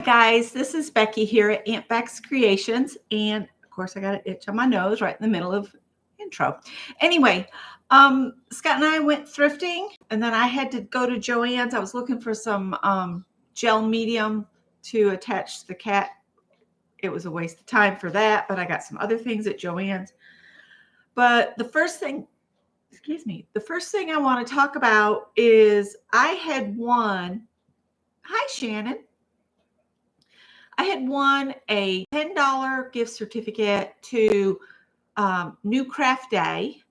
Guys, this is Becky here at Aunt Beck's Creations, and of course I got an itch on my nose right in the middle of intro. Anyway, Scott and I went thrifting, and then I had to go to Joann's. I was looking for some gel medium to attach to the cat. It was a waste of time for that, but I got some other things at Joann's. But the first thing I want to talk about is I had won. Hi, Shannon. I had won a $10 gift certificate to New Craft Day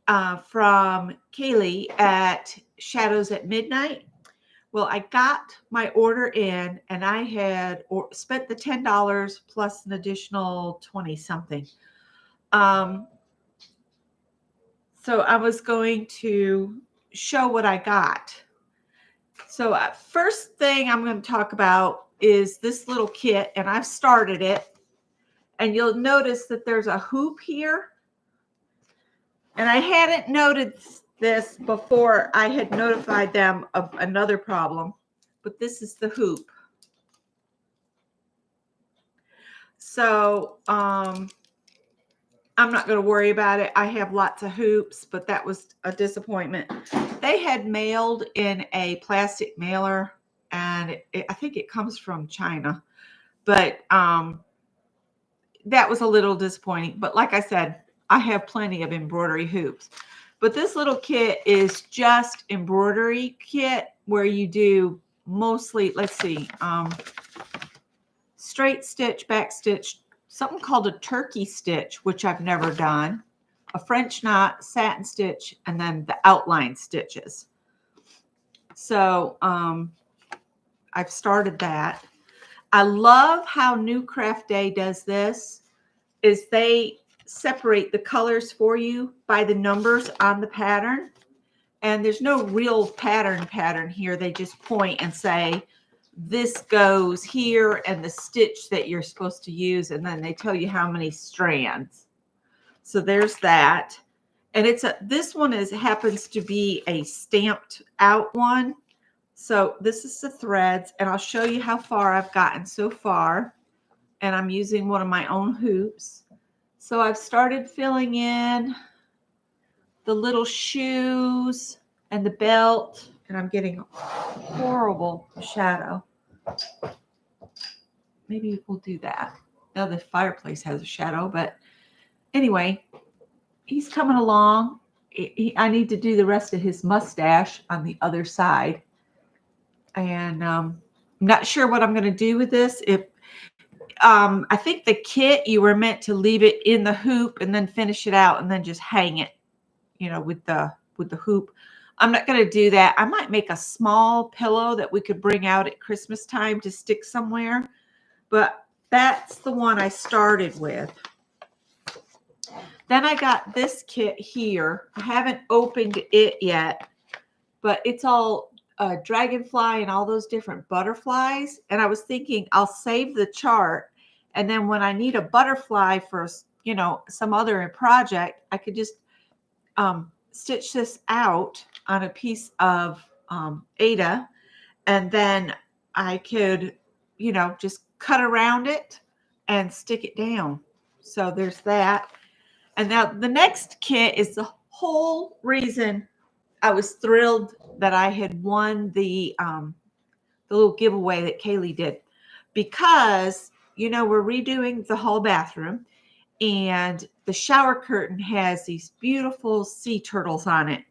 from Kaylee at Shadows at Midnight. Well, I got my order in, and I had spent the $10 plus an additional 20 something. So I was going to show what I got. So first thing I'm going to talk about is this little kit, and I've started it, and you'll notice that there's a hoop here, and I hadn't noticed this before I had notified them of another problem, but this is the hoop. So I'm not going to worry about it. I have lots of hoops, but that was a disappointment. They had mailed in a plastic mailer, and I think it comes from China, but that was a little disappointing. But like I said, I have plenty of embroidery hoops. But this little kit is just embroidery kit where you do mostly, let's see, straight stitch, back stitch, something called a turkey stitch, which I've never done, a French knot, satin stitch, and then the outline stitches. So I've started that. I love how New Craft Day does this, is they separate the colors for you by the numbers on the pattern. And there's no real pattern here. They just point and say, this goes here and the stitch that you're supposed to use. And then they tell you how many strands. So there's that. And this one happens to be a stamped out one. So this is the threads, and I'll show you how far I've gotten so far. And I'm using one of my own hoops. So I've started filling in the little shoes and the belt, and I'm getting a horrible shadow. Maybe we'll do that. Now the fireplace has a shadow, but anyway, he's coming along. I need to do the rest of his mustache on the other side. And I'm not sure what I'm going to do with this. I think the kit, you were meant to leave it in the hoop and then finish it out and then just hang it, with the hoop. I'm not going to do that. I might make a small pillow that we could bring out at Christmas time to stick somewhere. But that's the one I started with. Then I got this kit here. I haven't opened it yet, but it's all dragonfly and all those different butterflies. And I was thinking I'll save the chart, and then when I need a butterfly for some other project, I could just stitch this out on a piece of Aida, and then I could just cut around it and stick it down. So there's that. And now the next kit is the whole reason I was thrilled that I had won the little giveaway that Kaylee did, because, we're redoing the whole bathroom, and the shower curtain has these beautiful sea turtles on it.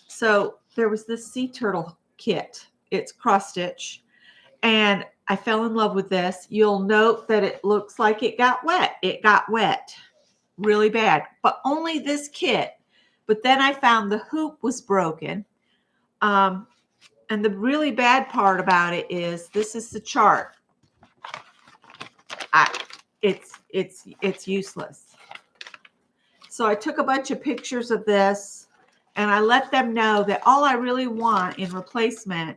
So there was this sea turtle kit. It's cross stitch, and I fell in love with this. You'll note that it looks like it got wet. It got wet really bad, but only this kit. But then I found the hoop was broken. And the really bad part about it is this is the chart. It's useless. So I took a bunch of pictures of this, and I let them know that all I really want in replacement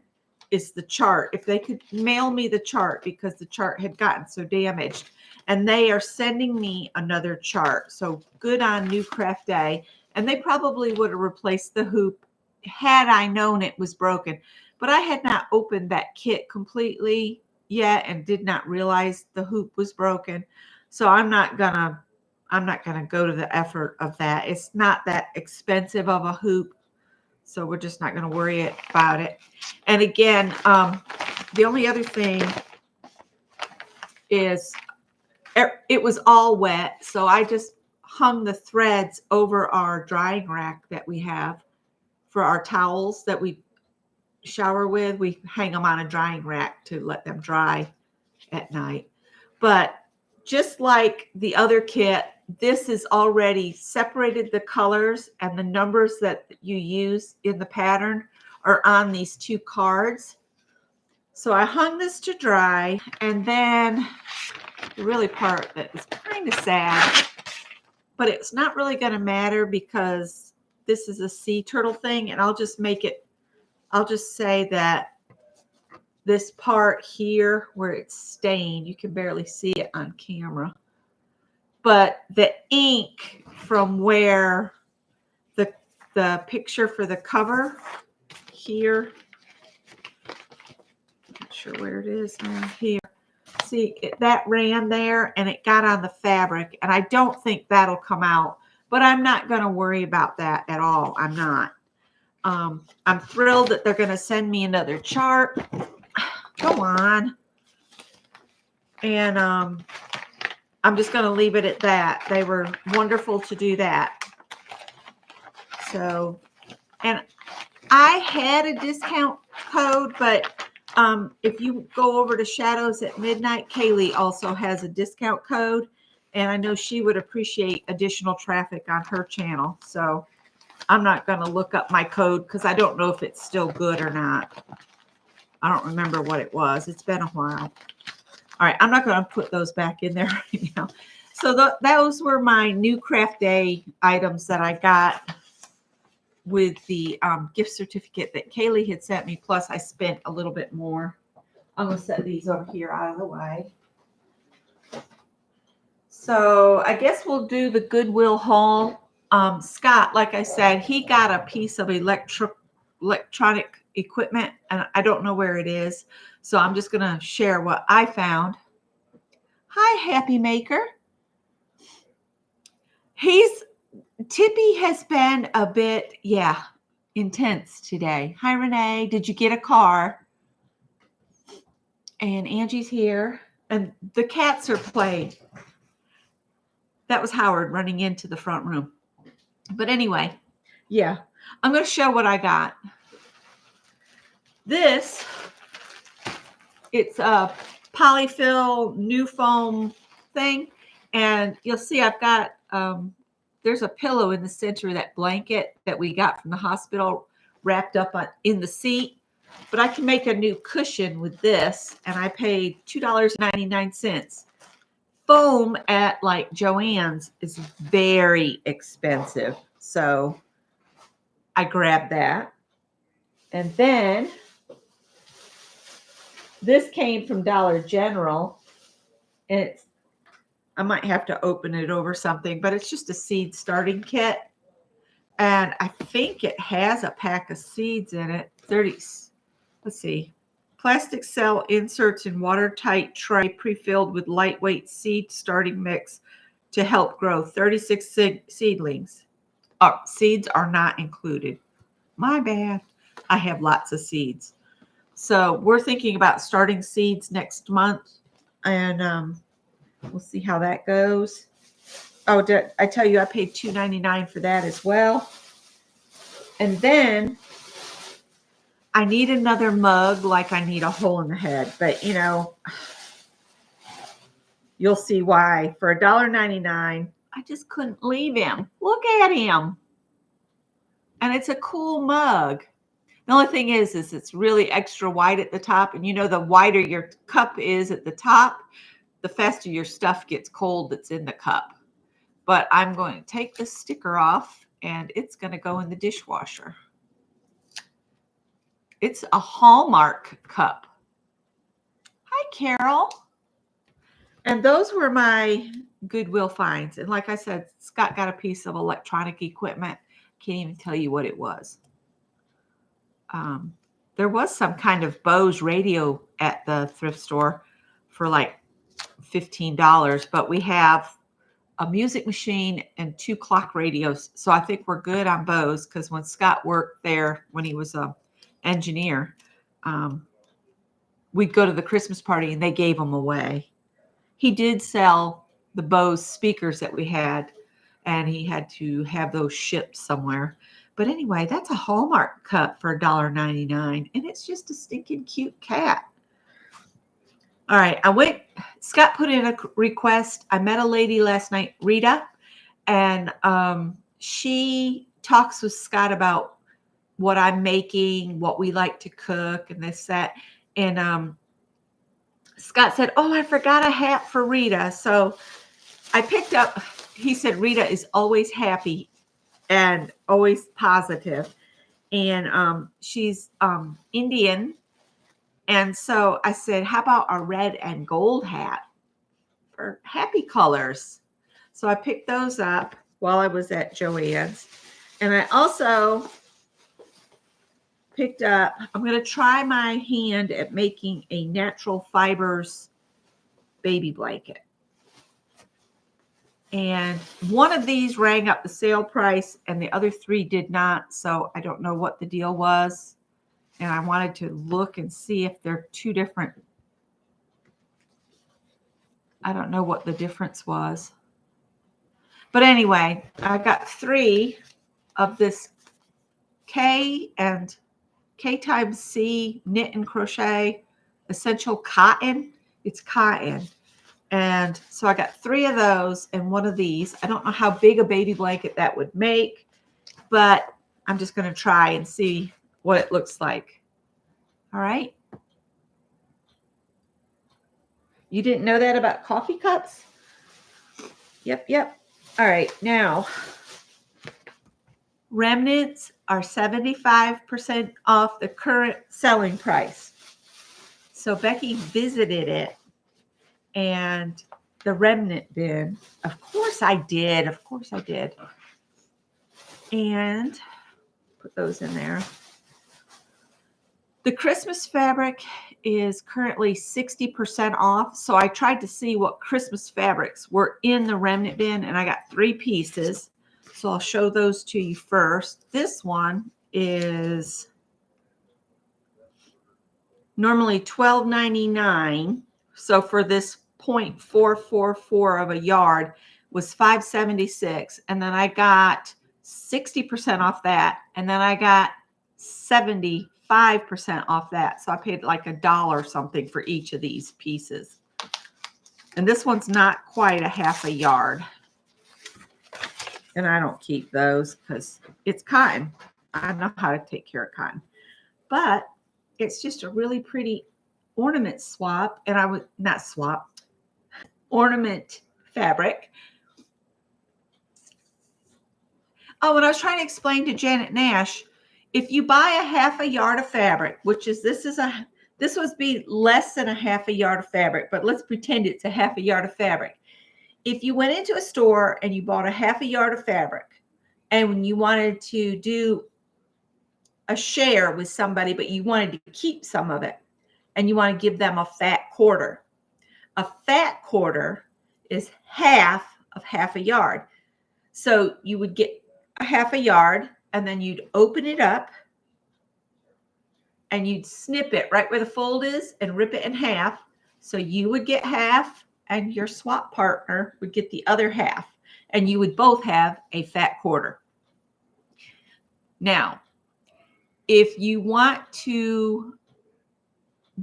is the chart. If they could mail me the chart, because the chart had gotten so damaged, and they are sending me another chart. So good on New Craft Day. And they probably would have replaced the hoop had I known it was broken. But I had not opened that kit completely yet and did not realize the hoop was broken. So I'm not gonna go to the effort of that. It's not that expensive of a hoop. So we're just not going to worry about it. And again, the only other thing is it was all wet. So I just hung the threads over our drying rack that we have for our towels that we shower with. We hang them on a drying rack to let them dry at night. But just like the other kit, this is already separated. The colors and the numbers that you use in the pattern are on these 2 cards. So I hung this to dry, and then the really part that is kind of sad, but it's not really going to matter because this is a sea turtle thing, and I'll just say that this part here where it's stained, you can barely see it on camera, but the ink from where the picture for the cover here, not sure where it is now, here, see that ran there and it got on the fabric, and I don't think that'll come out, but I'm not going to worry about that at all. I'm not. I'm thrilled that they're going to send me another chart. Go on. And I'm just going to leave it at that. They were wonderful to do that. So, and I had a discount code, but if you go over to Shadows at Midnight, Kaylee also has a discount code, and I know she would appreciate additional traffic on her channel. So I'm not going to look up my code because I don't know if it's still good or not. I don't remember what it was. It's been a while. All right, I'm not going to put those back in there right now. So those were my new craft day items that I got with the gift certificate that Kaylee had sent me. Plus, I spent a little bit more. I'm going to set these over here out of the way. So I guess we'll do the Goodwill haul. Scott, like I said, he got a piece of electronic equipment, and I don't know where it is. So I'm just going to share what I found. Hi, Happy Maker. Tippy has been a bit, intense today. Hi, Renee. Did you get a car? And Angie's here. And the cats are playing. That was Howard running into the front room. But anyway, I'm going to show what I got. It's a polyfill new foam thing. And you'll see I've got, there's a pillow in the center of that blanket that we got from the hospital wrapped up in the seat. But I can make a new cushion with this, and I paid $2.99. Foam at like Joann's is very expensive. So I grabbed that. And then this came from Dollar General, and I might have to open it over something, but it's just a seed starting kit. And I think it has a pack of seeds in it. 30, let's see. Plastic cell inserts in watertight tray pre-filled with lightweight seed starting mix to help grow 36 seedlings. Seeds are not included. My bad. I have lots of seeds. So we're thinking about starting seeds next month, and we'll see how that goes. Oh, did I tell you I paid $2.99 for that as well? And then I need another mug, like I need a hole in the head. But, you'll see why. For $1.99, I just couldn't leave him. Look at him. And it's a cool mug. The only thing is it's really extra wide at the top. And the wider your cup is at the top, the faster your stuff gets cold that's in the cup. But I'm going to take the sticker off, and it's going to go in the dishwasher. It's a Hallmark cup. Hi, Carol. And those were my Goodwill finds. And like I said, Scott got a piece of electronic equipment. Can't even tell you what it was. There was some kind of Bose radio at the thrift store, for like $15, but we have a music machine and 2 clock radios. So I think we're good on Bose, because when Scott worked there, when he was a engineer, we'd go to the Christmas party and they gave them away. He did sell the Bose speakers that we had, and he had to have those shipped somewhere. But anyway, that's a Hallmark cut for $1.99, and it's just a stinking cute cat. All right, Scott put in a request. I met a lady last night, Rita, and she talks with Scott about what I'm making, what we like to cook, and this, that. And Scott said, oh, I forgot a hat for Rita. So I picked up, he said, Rita is always happy and always positive. And she's Indian. And so I said, how about a red and gold hat for happy colors? So I picked those up while I was at Joann's. And I also picked up, I'm going to try my hand at making a natural fibers baby blanket. And one of these rang up the sale price and the other 3 did not. So I don't know what the deal was. And I wanted to look and see if they're 2 different. I don't know what the difference was. But anyway, I got 3 of this K and K times C knit and crochet essential cotton. It's cotton. And so I got 3 of those and 1 of these. I don't know how big a baby blanket that would make, but I'm just going to try and see what it looks like. All right. You didn't know that about coffee cups? Yep. All right. Now, remnants are 75% off the current selling price. So Becky visited it and the remnant bin. Of course I did. And put those in there. The Christmas fabric is currently 60% off. So I tried to see what Christmas fabrics were in the remnant bin, and I got 3 pieces. So I'll show those to you first. This one is normally $12.99. So for this 0.444 of a yard was $5.76. And then I got 60% off that. And then I got 75% off that. So I paid like $1 something for each of these pieces. And this one's not quite a half a yard. And I don't keep those because it's cotton. I know how to take care of cotton. But it's just a really pretty ornament swap. And I would not swap, ornament fabric. Oh, and I was trying to explain to Janet Nash, if you buy a half a yard of fabric, which is this would be less than a half a yard of fabric, but let's pretend it's a half a yard of fabric. If you went into a store and you bought a half a yard of fabric and when you wanted to do a share with somebody, but you wanted to keep some of it and you want to give them a fat quarter. A fat quarter is half of half a yard. So you would get a half a yard and then you'd open it up and you'd snip it right where the fold is and rip it in half. So you would get half and your swap partner would get the other half, and you would both have a fat quarter. Now, if you want to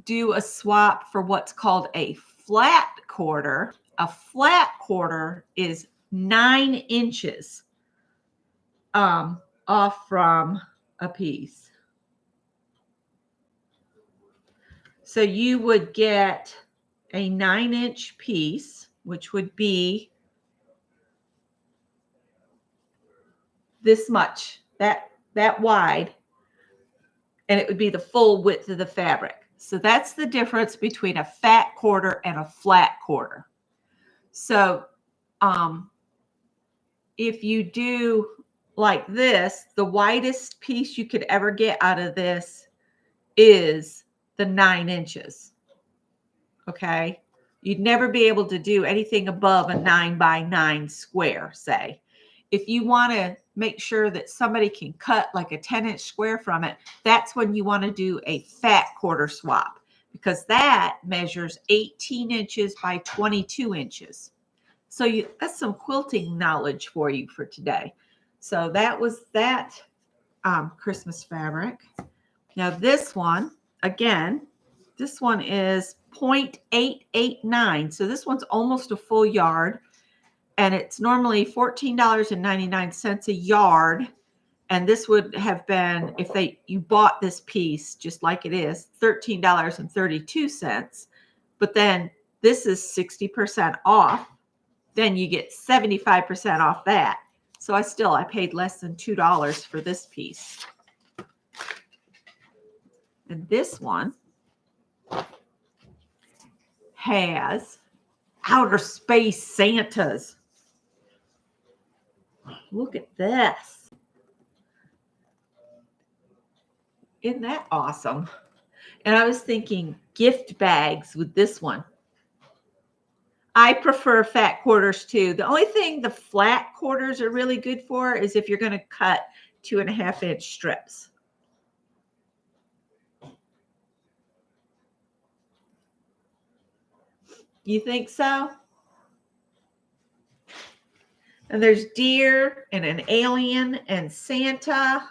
do a swap for what's called a flat quarter is 9 inches off from a piece. So you would get a 9-inch piece, which would be this much, that wide, and it would be the full width of the fabric. So that's the difference between a fat quarter and a flat quarter. So if you do like this, the widest piece you could ever get out of this is the 9 inches. Okay. You'd never be able to do anything above a 9x9 square, say. If you want to make sure that somebody can cut like a 10-inch square from it, that's when you want to do a fat quarter swap, because that measures 18 inches by 22 inches. So that's some quilting knowledge for you for today. So that was that Christmas fabric. Now this one, again, this one is 0.889. So this one's almost a full yard. And it's normally $14.99 a yard. And this would have been, if you bought this piece just like it is, $13.32. But then this is 60% off. Then you get 75% off that. So I paid less than $2 for this piece. And this one has outer space Santas. Look at this. Isn't that awesome? And I was thinking gift bags with this one. I prefer fat quarters too. The only thing the flat quarters are really good for is if you're going to cut 2.5-inch strips. You think so? And there's deer and an alien and Santa.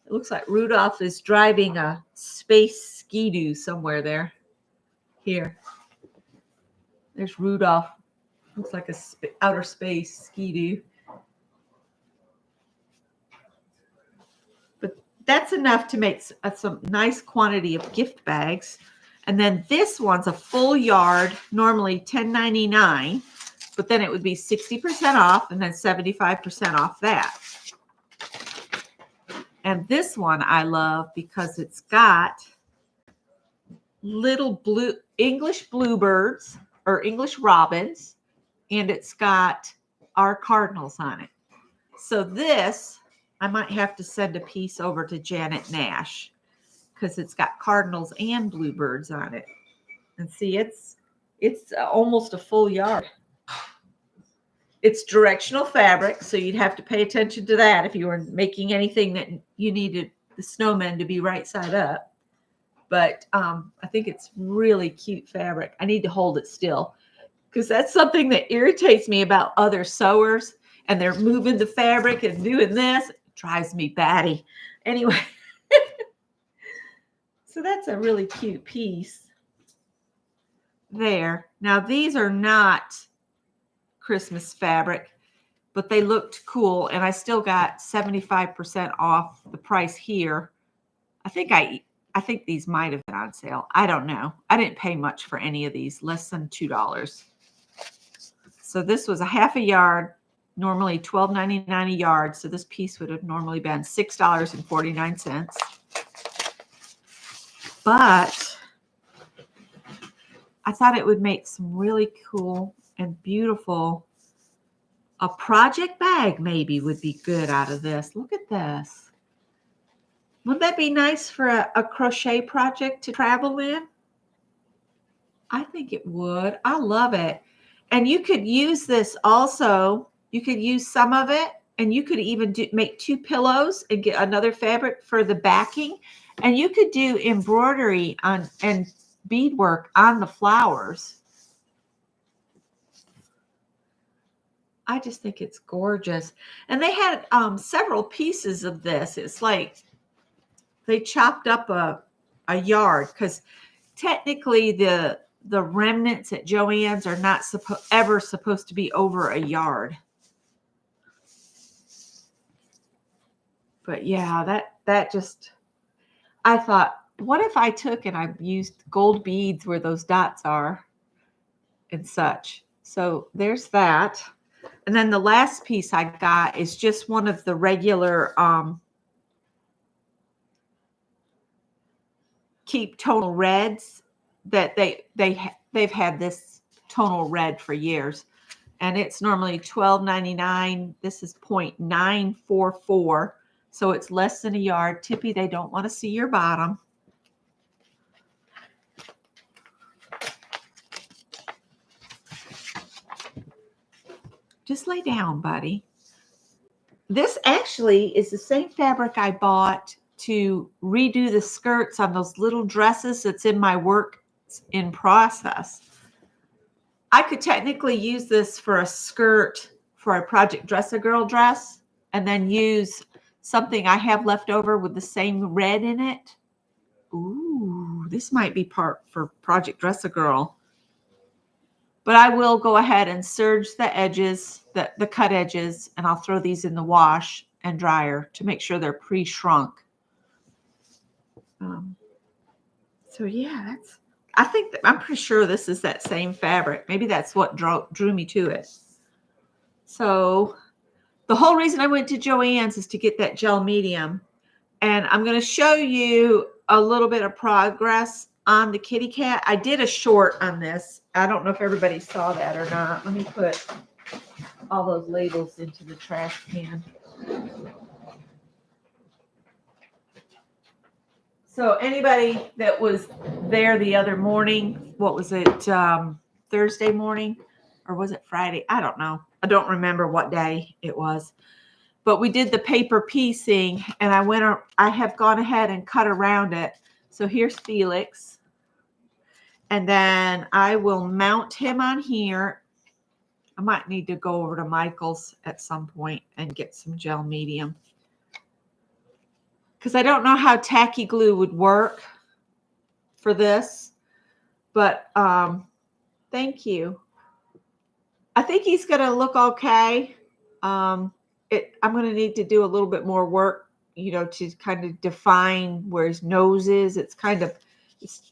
It looks like Rudolph is driving a space ski-doo somewhere here. There's Rudolph. Looks like a outer space ski-doo. But that's enough to make some nice quantity of gift bags. And then this one's a full yard, normally $10.99. But then it would be 60% off and then 75% off that. And this one I love because it's got little English bluebirds or English robins, and it's got our cardinals on it. So this, I might have to send a piece over to Janet Nash because it's got cardinals and bluebirds on it. And see, it's almost a full yard. It's directional fabric, so you'd have to pay attention to that if you were making anything that you needed the snowmen to be right side up. But I think it's really cute fabric. I need to hold it still because that's something that irritates me about other sewers, and they're moving the fabric and doing this. It drives me batty. Anyway, so that's a really cute piece there. Now, these are not Christmas fabric, but they looked cool, and I still got 75% off the price here. I think these might have been on sale. I don't know. I didn't pay much for any of these, less than $2. So this was a half a yard, normally $12.99 a yard. So this piece would have normally been $6.49. But I thought it would make some really cool and beautiful. A project bag maybe would be good out of this. Look at this. Wouldn't that be nice for a crochet project to travel in? I think it would. I love it. And you could use this also. You could use some of it, and you could even make 2 pillows and get another fabric for the backing. And you could do embroidery on and beadwork on the flowers. I just think it's gorgeous. And they had several pieces of this. It's like they chopped up a yard, because technically the remnants at Joann's are not ever supposed to be over a yard. But yeah, that just, I thought, what if I took and I used gold beads where those dots are and such. So there's that. And then the last piece I got is just one of the regular Keep tonal reds that they've had this tonal red for years, and it's normally $12.99. This is 0.944, so it's less than a yard. Tippy, they don't want to see your bottom. Just lay down, buddy. This actually is the same fabric I bought to redo the skirts on those little dresses that's in my work in process. I could technically use this for a skirt for a Project Dress-A-Girl dress and then use something I have left over with the same red in it. Ooh, this might be part for Project Dress-A-Girl. But I will go ahead and serge the edges, the cut edges, and I'll throw these in the wash and dryer to make sure they're pre-shrunk. So yeah, I'm pretty sure this is that same fabric. Maybe that's what drew me to it. So the whole reason I went to Joann's is to get that gel medium. And I'm going to show you a little bit of progress on the kitty cat. I did a short on this. I don't know if everybody saw that or not. Let me put all those labels into the trash can. So anybody that was there the other morning, what was it, Thursday morning? Or was it Friday? I don't know. I don't remember what day it was. But we did the paper piecing, and I have gone ahead and cut around it. So here's Felix. And then I will mount him on here. I might need to go over to Michael's at some point and get some gel medium. Because I don't know how tacky glue would work for this. But thank you. I think he's going to look okay. I'm going to need to do a little bit more work, to kind of define where his nose is. It's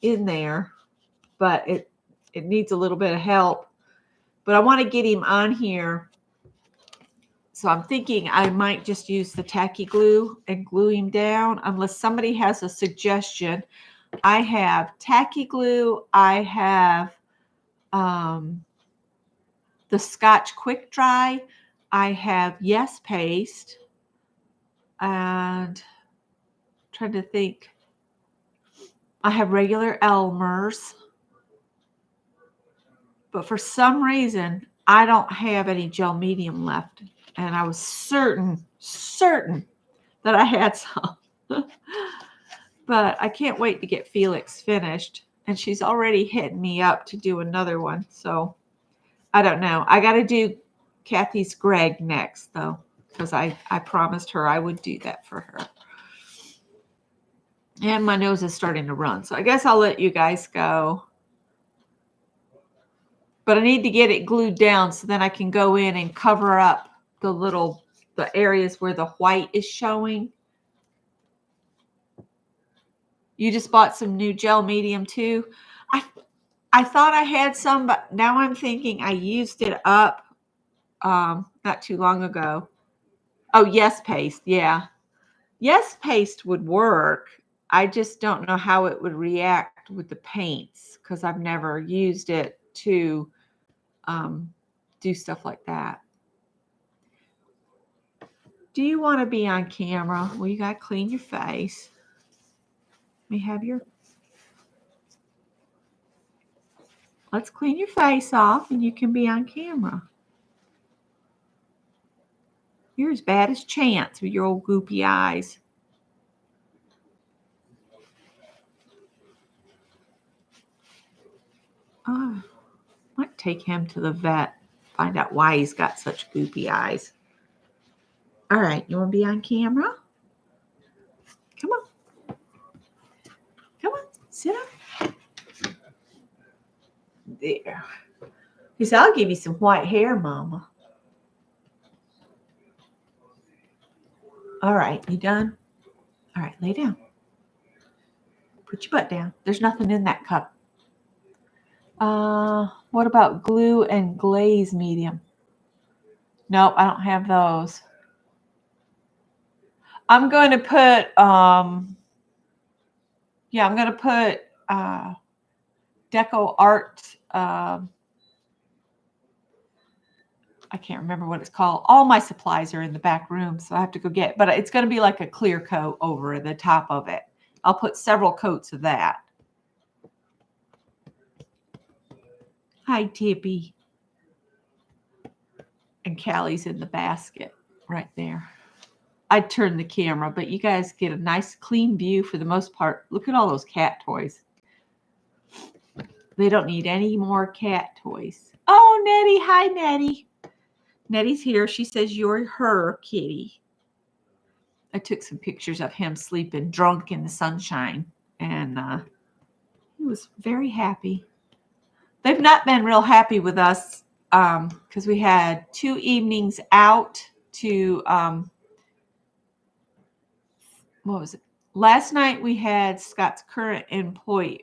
in there, but it needs a little bit of help. But I want to get him on here. So I'm thinking I might just use the tacky glue and glue him down, unless somebody has a suggestion. I have tacky glue. I have the Scotch Quick Dry. I have Yes Paste. And I'm trying to think. I have regular Elmer's. But for some reason, I don't have any gel medium left. And I was certain that I had some. But I can't wait to get Felix finished. And she's already hitting me up to do another one. So I don't know. I got to do Kathy's Greg next, though, because I promised her I would do that for her. And my nose is starting to run. So I guess I'll let you guys go. But I need to get it glued down so then I can go in and cover up the areas where the white is showing. You just bought some new gel medium too. I thought I had some, but now I'm thinking I used it up not too long ago. Oh, Yes Paste. Yeah. Yes Paste would work. I just don't know how it would react with the paints because I've never used it to do stuff like that. Do you want to be on camera? Well, you got to clean your face. Let me have let's clean your face off and you can be on camera. You're as bad as Chance with your old goopy eyes. Oh, might take him to the vet. Find out why he's got such goopy eyes. All right, you want to be on camera? Come on. Come on, sit up. There. He said, I'll give you some white hair, Mama. All right, you done? All right, lay down. Put your butt down. There's nothing in that cup. What about glue and glaze medium? Nope, I don't have those. I'm going to put, I'm going to put Deco Art. I can't remember what it's called. All my supplies are in the back room, so I have to go get it. But it's going to be like a clear coat over the top of it. I'll put several coats of that. Hi, Tippy. And Callie's in the basket right there. I'd turn the camera, but you guys get a nice clean view for the most part. Look at all those cat toys. They don't need any more cat toys. Oh, Nettie. Hi, Nettie. Nettie's here. She says you're her kitty. I took some pictures of him sleeping drunk in the sunshine, and he was very happy. They've not been real happy with us because we had 2 evenings out to, what was it? Last night we had Scott's current employer's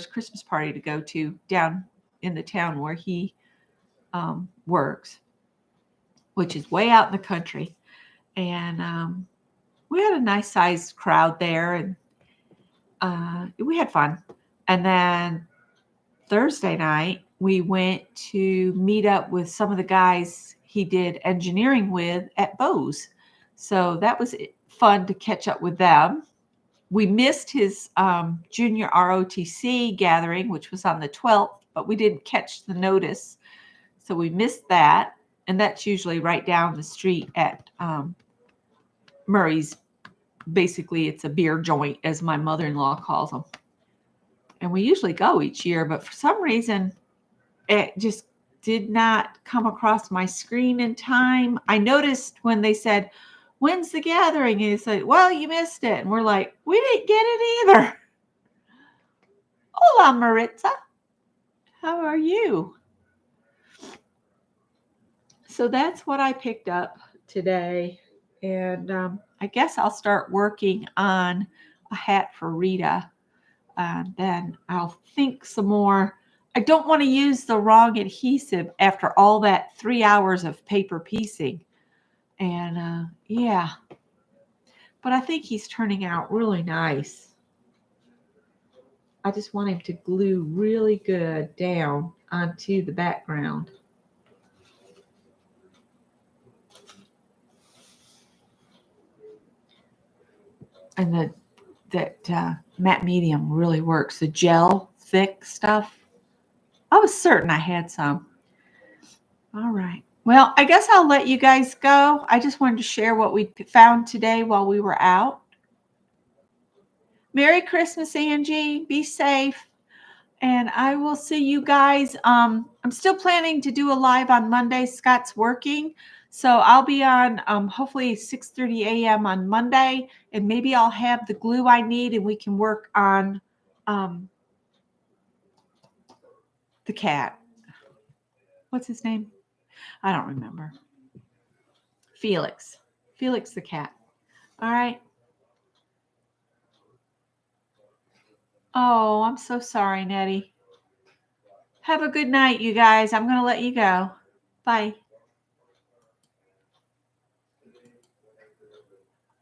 Christmas party to go to down in the town where he works, which is way out in the country. And we had a nice sized crowd there, and we had fun. And then Thursday night, we went to meet up with some of the guys he did engineering with at Bose. So that was fun to catch up with them. We missed his junior ROTC gathering, which was on the 12th, but we didn't catch the notice. So we missed that. And that's usually right down the street at Murray's. Basically, it's a beer joint, as my mother-in-law calls them. And we usually go each year, but for some reason, it just did not come across my screen in time. I noticed when they said, "When's the gathering?" And he said, "Well, you missed it." And we're like, "We didn't get it either." Hola, Maritza. How are you? So that's what I picked up today. And I guess I'll start working on a hat for Rita. Then I'll think some more. I don't want to use the wrong adhesive after all that 3 hours of paper piecing. And yeah, but I think he's turning out really nice. I just want him to glue really good down onto the background. And that matte medium really works. The gel thick stuff. I was certain I had some. All right. Well, I guess I'll let you guys go. I just wanted to share what we found today while we were out. Merry Christmas, Angie. Be safe. And I will see you guys. I'm still planning to do a live on Monday. Scott's working. So I'll be on hopefully 6:30 a.m. on Monday. And maybe I'll have the glue I need and we can work on the cat. What's his name? I don't remember. Felix. Felix the cat. All right. Oh, I'm so sorry, Nettie. Have a good night, you guys. I'm going to let you go. Bye.